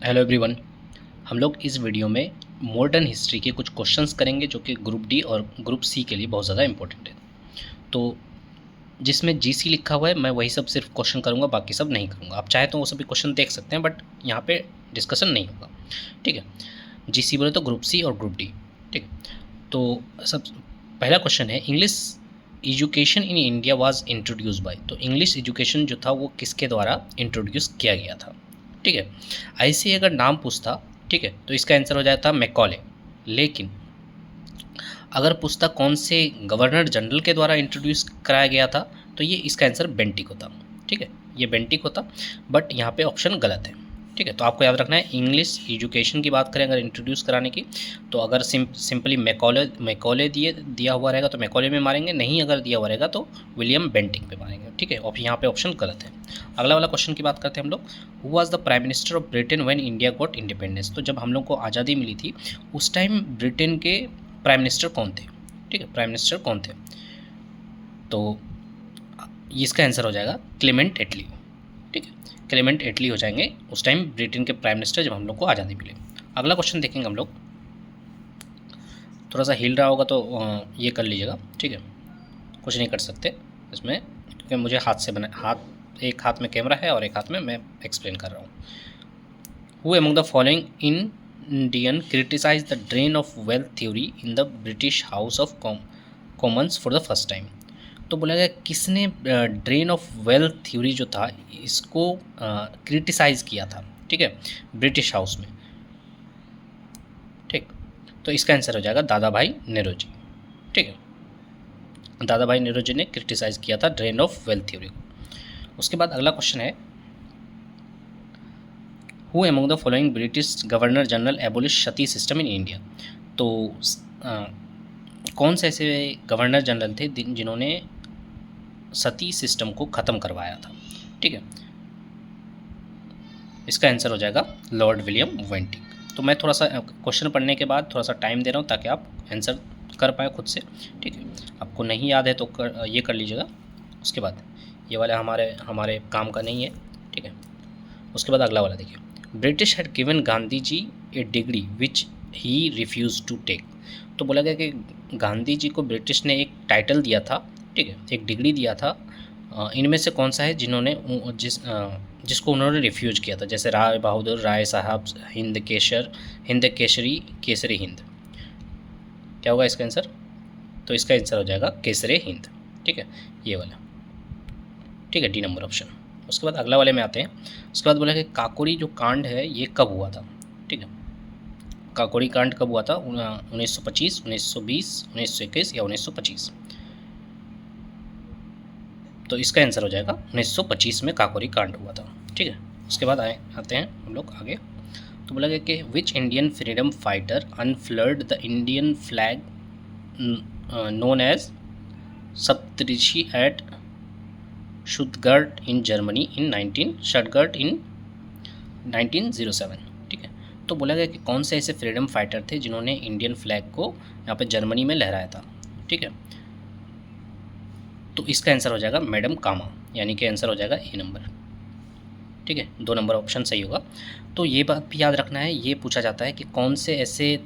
Hello everyone. हम लोग इस वीडियो में मॉडर्न हिस्ट्री के कुछ क्वेश्चंस करेंगे जो कि ग्रुप डी और ग्रुप सी के लिए बहुत ज़्यादा इंपॉर्टेंट है। तो जिसमें जीसी लिखा हुआ है मैं वही सब सिर्फ क्वेश्चन करूँगा, बाकी सब नहीं करूँगा। आप चाहे तो वो सभी क्वेश्चन देख सकते हैं, बट यहाँ पे डिस्कशन नहीं होगा। ठीक है, जीसी बोले तो ग्रुप सी और ग्रुप डी। ठीक है, तो सब पहला क्वेश्चन है, English education in India was introduce by. तो इंग्लिश एजुकेशन जो था वो किसके द्वारा इंट्रोड्यूस किया गया था। ठीक है, ऐसे अगर नाम पूछता, ठीक है, तो इसका आंसर हो जाता मैकॉले। लेकिन अगर पूछता कौन से गवर्नर जनरल के द्वारा इंट्रोड्यूस कराया गया था, तो ये इसका आंसर बेंटिक होता। ठीक है, ये बेंटिक होता, बट यहाँ पे ऑप्शन गलत है। ठीक है, तो आपको याद रखना है, इंग्लिश एजुकेशन की बात करें अगर इंट्रोड्यूस कराने की, तो अगर सिंपली मैकॉले दिया हुआ रहेगा तो मैकॉले में मारेंगे, नहीं अगर दिया हुआ रहेगा तो विलियम बेंटिक पे मारेंगे। ठीक है, और यहाँ पे ऑप्शन गलत है। अगला वाला क्वेश्चन की बात करते हैं हम लोग, who was the prime minister of Britain when India got independence. तो जब हम लोग को आज़ादी मिली थी उस टाइम ब्रिटेन के प्राइम मिनिस्टर कौन थे। ठीक है, प्राइम मिनिस्टर कौन थे, तो इसका आंसर हो जाएगा क्लेमेंट एटली। ठीक है, क्लेमेंट एटली हो जाएंगे उस टाइम ब्रिटेन के प्राइम मिनिस्टर जब हम लोग को आज़ादी मिली। अगला क्वेश्चन देखेंगे हम लोग, थोड़ा सा हिल रहा होगा तो ये कर लीजिएगा। ठीक है, कुछ नहीं कर सकते इसमें, क्योंकि मुझे एक हाथ में कैमरा है और एक हाथ में मैं एक्सप्लेन कर रहा हूँ। Who among the following Indian criticised the drain of wealth theory in the British House of Commons for the first time. तो बोला गया किसने ड्रेन ऑफ वेल्थ थ्योरी जो था इसको क्रिटिसाइज़ किया था। ठीक है, ब्रिटिश हाउस में। ठीक, तो इसका आंसर हो जाएगा दादा भाई नेहरू जी। ठीक है, दादा भाई नेहरू जी ने क्रिटिसाइज़ किया था ड्रेन ऑफ वेल्थ थ्योरी को। उसके बाद अगला क्वेश्चन है, who among the following British governor general abolish Sati system in India. तो कौन से ऐसे गवर्नर जनरल थे जिन्होंने सती सिस्टम को ख़त्म करवाया था। ठीक है, इसका आंसर हो जाएगा लॉर्ड विलियम बेंटिक। तो मैं थोड़ा सा क्वेश्चन पढ़ने के बाद थोड़ा सा टाइम दे रहा हूँ ताकि आप आंसर कर पाएँ खुद से। ठीक है, आपको नहीं याद है तो ये कर लीजिएगा। उसके बाद ये वाला हमारे काम का नहीं है। ठीक है, उसके बाद अगला वाला देखिए, British had given Gandhi ji a degree which he refuse to take. तो बोला गया कि गांधी जी को ब्रिटिश ने एक टाइटल दिया था। ठीक है, एक डिग्री दिया था। इनमें से कौन सा है जिसको उन्होंने रिफ्यूज किया था, जैसे राय बहादुर राय साहब, हिंद केसरी हिंद। क्या होगा इसका आंसर, तो इसका आंसर हो जाएगा केसरे हिंद। ठीक है, ये वाला। ठीक है, डी नंबर ऑप्शन। उसके बाद अगला वाले में आते हैं। उसके बाद बोला कि काकोरी जो कांड है ये कब हुआ था। ठीक है, काकोरी कांड कब हुआ था, 1925, 1920, 1921 या 1925। तो इसका आंसर हो जाएगा 1925 में काकोरी कांड हुआ था। ठीक है, उसके बाद आते हैं हम लोग आगे। तो बोला गया कि which Indian freedom fighter unfurled the Indian flag known as Saptarishi at Stuttgart in Germany in 1907। ठीक है, तो बोला गया कि कौन से ऐसे फ्रीडम फाइटर थे जिन्होंने इंडियन फ्लैग को यहाँ पे जर्मनी में लहराया था। ठीक है, तो इसका आंसर हो जाएगा मैडम कामा, यानी कि आंसर हो जाएगा ए नंबर। ठीक है, 2 नंबर ऑप्शन सही होगा। तो ये बात भी याद रखना है, ये पूछा जाता है कि कौन से ऐसे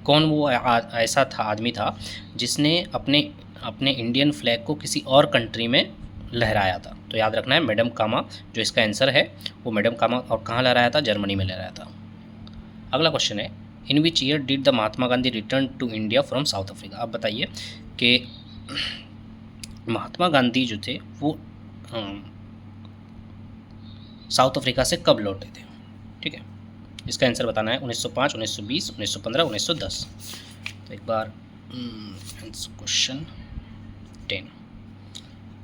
कौन वो ऐसा था आदमी था जिसने अपने इंडियन फ्लैग को किसी और कंट्री में लहराया था। तो याद रखना है मैडम कामा, जो इसका आंसर है वो मैडम कामा, और कहाँ लहराया था, जर्मनी में लहराया था। अगला क्वेश्चन है, in which year did the Mahatma Gandhi return to India from South Africa. आप बताइए कि महात्मा गांधी जो थे वो साउथ अफ्रीका से कब लौटे थे। ठीक है, इसका आंसर बताना है 1905, 1920, 1915, 1910। तो एक बार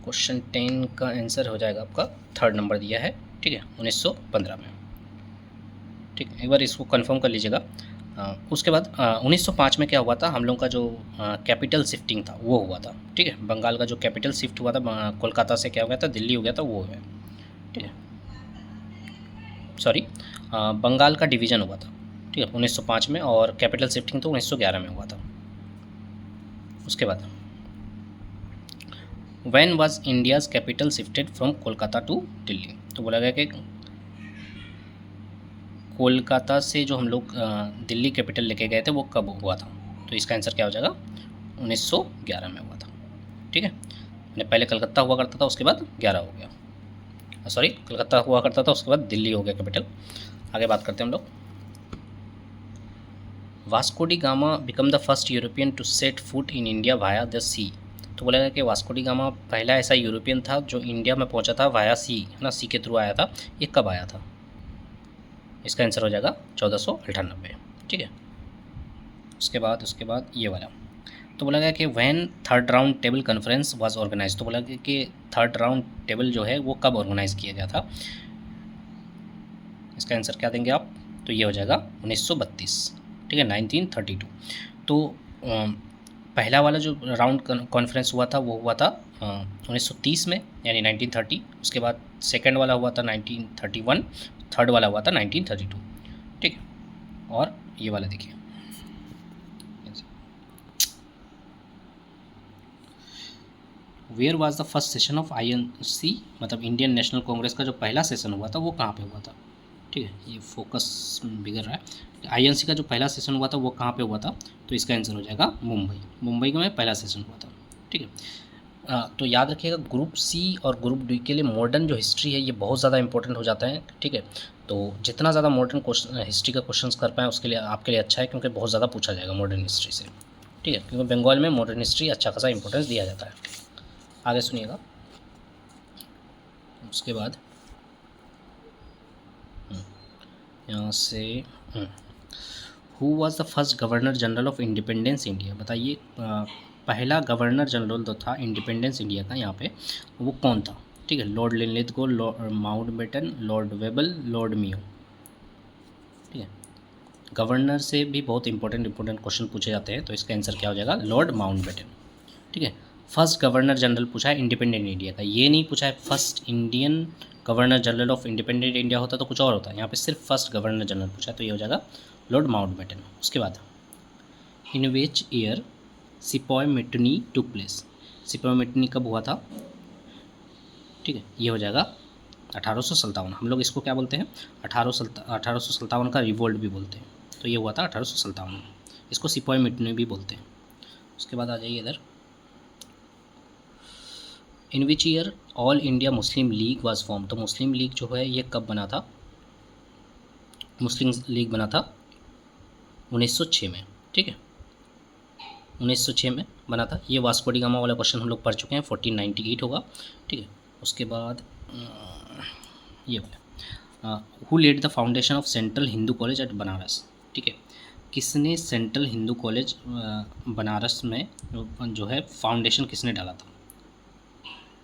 क्वेश्चन 10 का आंसर हो जाएगा आपका 3rd नंबर दिया है। ठीक है, 1915 में। ठीक है, एक बार इसको कंफर्म कर लीजिएगा। उसके बाद 1905 में क्या हुआ था, हम लोग का जो कैपिटल शिफ्टिंग था वो हुआ था। ठीक है, बंगाल का जो कैपिटल शिफ्ट हुआ था कोलकाता से क्या हो गया था, दिल्ली हो गया था, वो है। ठीक है, सॉरी, बंगाल का डिवीज़न हुआ था। ठीक है, 1905 में, और कैपिटल शिफ्टिंग तो 1911 में हुआ था। उसके बाद when was India's capital shifted from Kolkata to Delhi. तो बोला गया कि कोलकाता से जो हम लोग दिल्ली कैपिटल लेके गए थे वो कब हुआ था? तो इसका आंसर क्या हो जाएगा? 1911 में हुआ था। ठीक है, मैंने पहले कलकत्ता हुआ करता था, उसके बाद 11 हो गया, सॉरी कलकत्ता हुआ करता था उसके बाद दिल्ली हो गया कैपिटल। आगे बात करते हैं हम लोग। Vasco da Gama become the first European to set foot in India via the sea. तो बोला कि वास्को डी गामा पहला ऐसा यूरोपियन था जो इंडिया में पहुंचा था वाया सी, है ना, सी के थ्रू आया था। ये कब आया था? इसका आंसर हो जाएगा 1498। ठीक है, उसके बाद ये वाला। तो बोला गया कि when third round table conference was organise. तो बोला गया कि थर्ड राउंड टेबल जो है वो कब ऑर्गेनाइज किया गया था? इसका आंसर क्या देंगे आप? तो ये हो जाएगा 1932। ठीक है, 1932। तो पहला वाला जो राउंड कॉन्फ्रेंस हुआ था वो हुआ था 1930 में, यानी 1930। उसके बाद सेकंड वाला हुआ था 1931, थर्ड वाला हुआ था 1932। ठीक है, और ये वाला देखिए, where was the first session of INC, मतलब इंडियन नेशनल कांग्रेस का जो पहला सेशन हुआ था वो कहाँ पे हुआ था? ठीक है, ये फोकस बिगड़ रहा है। INC का जो पहला सेशन हुआ था वो कहाँ पे हुआ था? तो इसका आंसर हो जाएगा मुंबई में पहला सेशन हुआ था। ठीक है, तो याद रखिएगा ग्रुप सी और ग्रुप डी के लिए मॉडर्न जो हिस्ट्री है ये बहुत ज़्यादा इंपॉर्टेंट हो जाता है। ठीक है, तो जितना ज़्यादा मॉडर्न हिस्ट्री का क्वेश्चंस कर पाएँ उसके लिए आपके लिए अच्छा है, क्योंकि बहुत ज़्यादा पूछा जाएगा मॉडर्न हिस्ट्री से। ठीक है, क्योंकि बंगाल में मॉडर्न हिस्ट्री अच्छा खासा इंपॉर्टेंस दिया जाता है। आगे सुनिएगा। उसके बाद यहाँ से who was the first governor general of independence India. बताइए, पहला गवर्नर जनरल जो था इंडिपेंडेंस इंडिया का यहाँ पे वो कौन था? ठीक है, Lord Linlithgow, Lord Mountbatten, Lord Wavell, Lord Mayo. ठीक है, गवर्नर से भी बहुत इंपॉर्टेंट क्वेश्चन पूछे जाते हैं, तो इसका आंसर क्या हो जाएगा? Lord Mountbatten. ठीक है, फर्स्ट गवर्नर जनरल पूछा है इंडिपेंडेंट इंडिया का, ये नहीं पूछा है first Indian governor general of independent India होता तो कुछ और होता है, यहाँ पे सिर्फ फर्स्ट गवर्नर जनरल पूछा है, तो ये हो जाएगा लॉर्ड माउंटबेटन। उसके बाद in which year sepoy mutiny took place. Sepoy mutiny कब हुआ था? ठीक है, ये हो जाएगा 1857। हम लोग इसको क्या बोलते हैं? 1857 का रिवोल्ट भी बोलते हैं, तो ये हुआ था 1857 में। इसको सिपॉय मेटनी भी बोलते हैं। उसके बाद आ जाइए इधर, in which year All India Muslim League was form. तो मुस्लिम लीग जो है ये कब बना था? मुस्लिम लीग बना था 1906 में। ठीक है, 1906 में बना था। ये वास्को डी गामा वाला क्वेश्चन हम लोग पढ़ चुके हैं, 1498 होगा। ठीक है, उसके बाद ये वाला, who laid the foundation of Central Hindu College at Banaras. ठीक है, किसने सेंट्रल हिंदू कॉलेज बनारस में जो है फाउंडेशन किसने डाला था?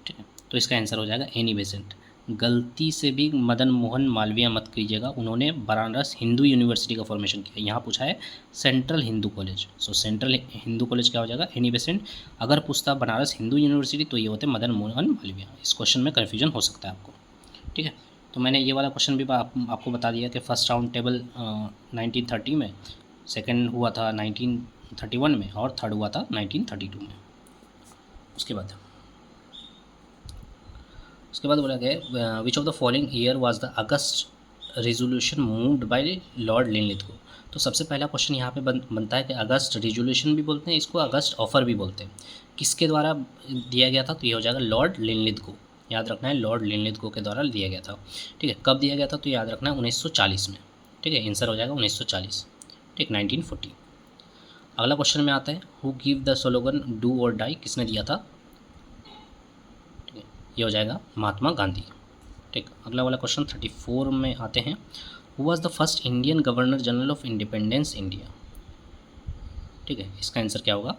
ठीक है, तो इसका आंसर हो जाएगा एनी बेसेंट। गलती से भी मदन मोहन मालवीय मत कीजिएगा, उन्होंने बनारस हिंदू यूनिवर्सिटी का फॉर्मेशन किया। यहाँ पूछा है सेंट्रल हिंदू कॉलेज, सो सेंट्रल हिंदू कॉलेज क्या हो जाएगा? Annie Besant. अगर पूछता बनारस हिंदू यूनिवर्सिटी तो ये होते मदन मोहन मालवीय। इस क्वेश्चन में कन्फ्यूजन हो सकता है आपको। ठीक है, तो मैंने ये वाला क्वेश्चन भी आपको बता दिया कि फर्स्ट राउंड टेबल 1930 में, सेकेंड हुआ था 1931 में, और थर्ड हुआ था 1932 में। उसके बाद बोला गया विच of the following year was the August resolution moved by Lord Linlithgow. तो सबसे पहला क्वेश्चन यहाँ पे बनता है कि अगस्त रेजोल्यूशन भी बोलते हैं इसको, अगस्त ऑफर भी बोलते हैं, किसके द्वारा दिया गया था? तो ये हो जाएगा लॉर्ड लिनलिथगो। याद रखना है, लॉर्ड लिनलिथगो के द्वारा दिया गया था। ठीक है, कब दिया गया था? तो याद रखना है 1940 में। ठीक है, आंसर हो जाएगा 1940। ठीक, 1940। अगला क्वेश्चन में आता है who give the slogan do और डाई, किसने दिया था? ये हो जाएगा महात्मा गांधी। ठीक, अगला वाला क्वेश्चन 34 में आते हैं, who was the first Indian governor general of independence India. ठीक है, इसका आंसर क्या होगा?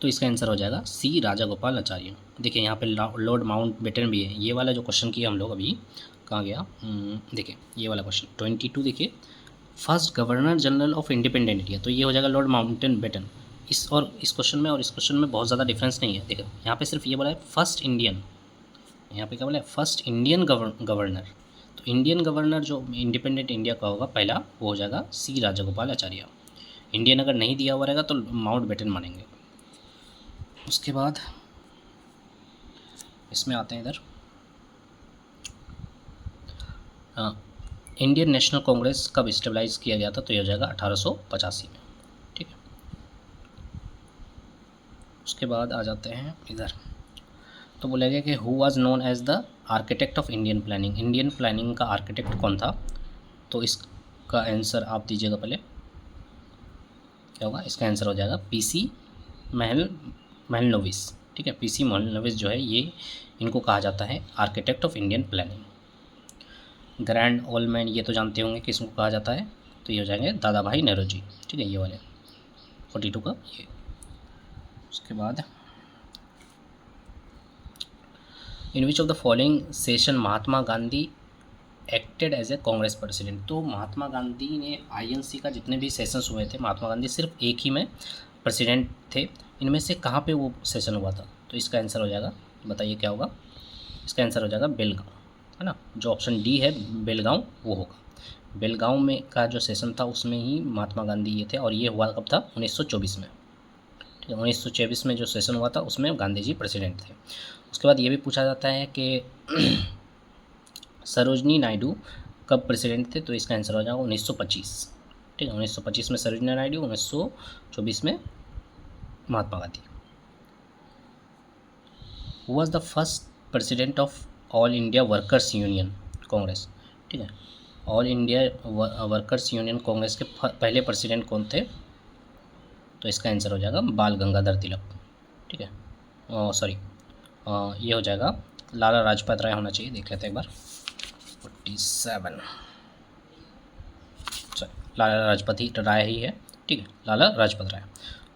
तो इसका आंसर हो जाएगा सी राजागोपाल आचार्य। देखिए यहाँ पे लॉर्ड माउंटबेटन भी है। ये वाला जो क्वेश्चन किया हम लोग अभी, कहाँ गया? देखिए ये वाला क्वेश्चन 22, देखिए first governor general of independent India, तो ये हो जाएगा लॉर्ड माउंटबेटन। इस क्वेश्चन में और इस क्वेश्चन में बहुत ज़्यादा डिफरेंस नहीं है। देखो यहाँ पे सिर्फ ये बोला है फर्स्ट इंडियन, यहाँ पे क्या बोला है? First Indian governor. तो इंडियन गवर्नर जो इंडिपेंडेंट इंडिया का होगा पहला, वो हो जाएगा सी राजागोपाल आचार्य। इंडियन अगर नहीं दिया हुआ रहेगा तो माउंटबेटन मानेंगे। उसके बाद इसमें आते हैं इधर, इंडियन नेशनल कांग्रेस कब स्टेबलाइज किया गया था? तो ये हो जाएगा 1885 में। ठीक है, उसके बाद आ जाते हैं इधर। तो बोलेगा कि who was known as the architect of Indian planning, Indian planning का आर्किटेक्ट कौन था? तो इसका आंसर आप दीजिएगा पहले, क्या होगा? इसका आंसर हो जाएगा पीसी महलनोबिस। ठीक है, पीसी महलनोबिस जो है ये, इनको कहा जाता है architect of Indian planning. Grand old man ये तो जानते होंगे किसको कहा जाता है? तो ये हो जाएंगे दादा भाई नेहरू। ठीक है, ये वाले 42 का ये। उसके बाद in which of the following session Mahatma Gandhi acted as a Congress president? तो महात्मा गांधी ने आईएनसी का जितने भी सेशंस हुए थे, महात्मा गांधी सिर्फ एक ही में प्रेसिडेंट थे। इनमें से कहाँ पे वो सेशन हुआ था? तो इसका आंसर हो जाएगा, बताइए क्या होगा? इसका आंसर हो जाएगा बेलगांव, है ना। जो ऑप्शन डी है बेलगांव वो होगा। बेलगांव में का जो सेशन था उसमें ही महात्मा गांधी ये थे, और ये हुआ कब था? 1924 में। ठीक है, 1924 में जो सेशन हुआ था उसमें गांधी जी प्रेसिडेंट थे। उसके बाद ये भी पूछा जाता है कि सरोजनी नायडू कब प्रेसिडेंट थे? तो इसका आंसर हो जाएगा 1925। ठीक है, 1925 में सरोजनी नायडू, 1924 में Mahatma Gandhi. Who was the first president of All India Workers Union Congress? ठीक है, All India Workers Union Congress के पहले प्रेसिडेंट कौन थे? तो इसका आंसर हो जाएगा बाल गंगाधर तिलक। ठीक है, सॉरी, ये हो जाएगा लाला लाजपत राय होना चाहिए। देख लेते हैं एक बार, 47, लाला लाजपत राय ही है। ठीक है, लाला लाजपत राय।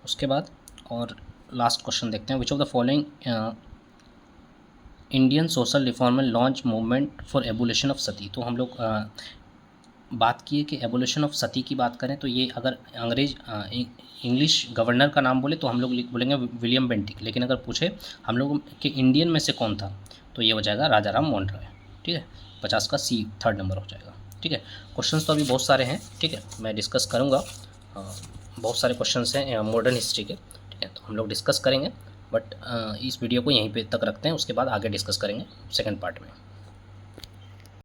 उसके बाद और लास्ट क्वेश्चन देखते हैं। Which of the following Indian social reformer launch movement for abolition of sati? तो हम लोग बात किए कि एबोलिशन ऑफ सती की बात करें तो ये अगर अंग्रेज इंग्लिश गवर्नर का नाम बोले तो हम लोग बोलेंगे विलियम बेंटिक, लेकिन अगर पूछे हम लोग कि इंडियन में से कौन था तो ये हो जाएगा राजा राम मोहन राय। ठीक है, 50 का सी 3rd नंबर हो जाएगा। ठीक है, क्वेश्चंस तो अभी बहुत सारे हैं। ठीक है, मैं डिस्कस करूँगा, बहुत सारे क्वेश्चंस हैं मॉडर्न हिस्ट्री के। ठीक है, तो हम लोग डिस्कस करेंगे, बट इस वीडियो को यहीं पे तक रखते हैं, उसके बाद आगे डिस्कस करेंगे सेकंड पार्ट में।